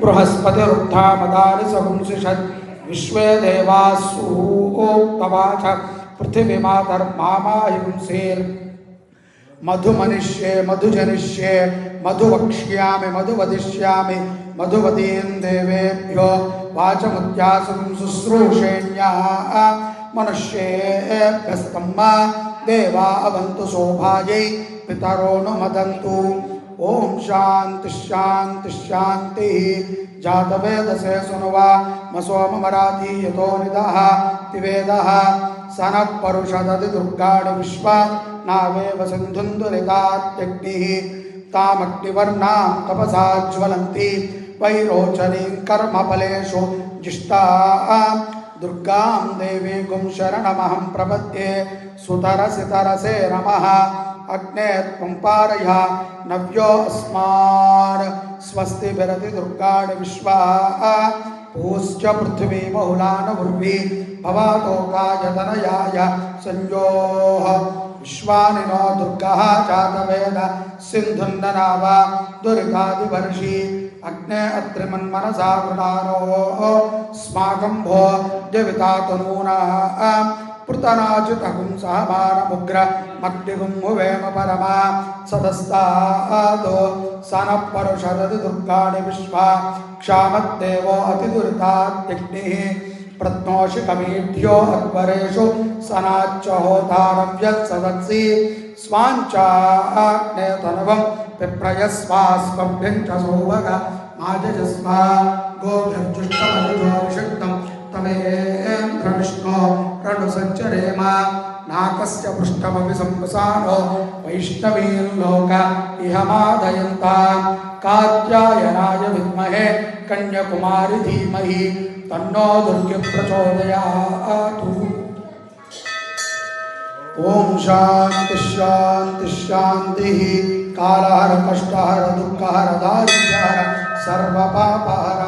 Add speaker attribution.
Speaker 1: बृहस्पतिरुद्धामदानि सगुंसिषत् विश्वे देवासूक्तवाच पृथिवीमातर्मामाहिंसेर् मधुमनिष्ये मधुजनिष्ये मधुवक्ष्यामि मधुवदिष्यामि मधुवतीं देवेभ्यो वाचमुद्यासं शुश्रूषेण्याः मनुष्येभ्यस्तम्म देवा अवन्तु शोभायै पितरो नु मदन्तु। ओम शांति शांति शांति। जातवेदसे सुनुवा मसोम मराठी यतो निदः तिवेदः सनः परुषदति दुर्गाणि विश्वा नावेव सिन्धुन्दुरितात्यग्निः तामग्निवर्णां तपसा ज्वलन्ति वैरोचनीं कर्मफलेषु जिष्टां दुर्गां देवीं शरणमहं प्रपद्ये सुतरसि तरसे नमः। अग्ने त्वं पारय नव्यो अस्मान् स्वस्ति विरति दुर्गाणि विश्वा पूश्च पृथ्वी बहुलान् भुर्वी भवातोकाय तनयाय संयोः विश्वानि नो दुर्गः जातवेद सिन्धुन्ननाव दुर्गादिवर्षि अग्ने अत्रिमन्मनसा वृणानो स्माकं भो जवितातनूना पृतनाचितगुं सहमानमुग्र मग्निगुं हुवेम परमा सदस्तादो सनः परुषदति दुर्गाणि विश्वा क्षामद्देवो अतिदुरितात्यग्निः प्रत्नोषिकमीढ्यो अक्बरेषु सनाच्च होतारं यत्सदत्सि स्वाञ्चाग्ने तनुवं पिप्रयस्वास्मभ्यं च सौभग माजजस्वा गोभिर्जुष्टमनुजोषिक्तं तमेन्द्रविष्णो रणुसञ्चरेम नाकस्य पृष्ठमपि संवसानो वैष्णवीर्लोक इहमादयन्तां कात्यायनाय विद्महे कन्याकुमारी धीमहि तन्नो दुर्गे प्रचोदयातु। ओम शांति शांति शांति। कालहर कष्टहर दुःखहर दारिद्र्यहर सर्वपापहर।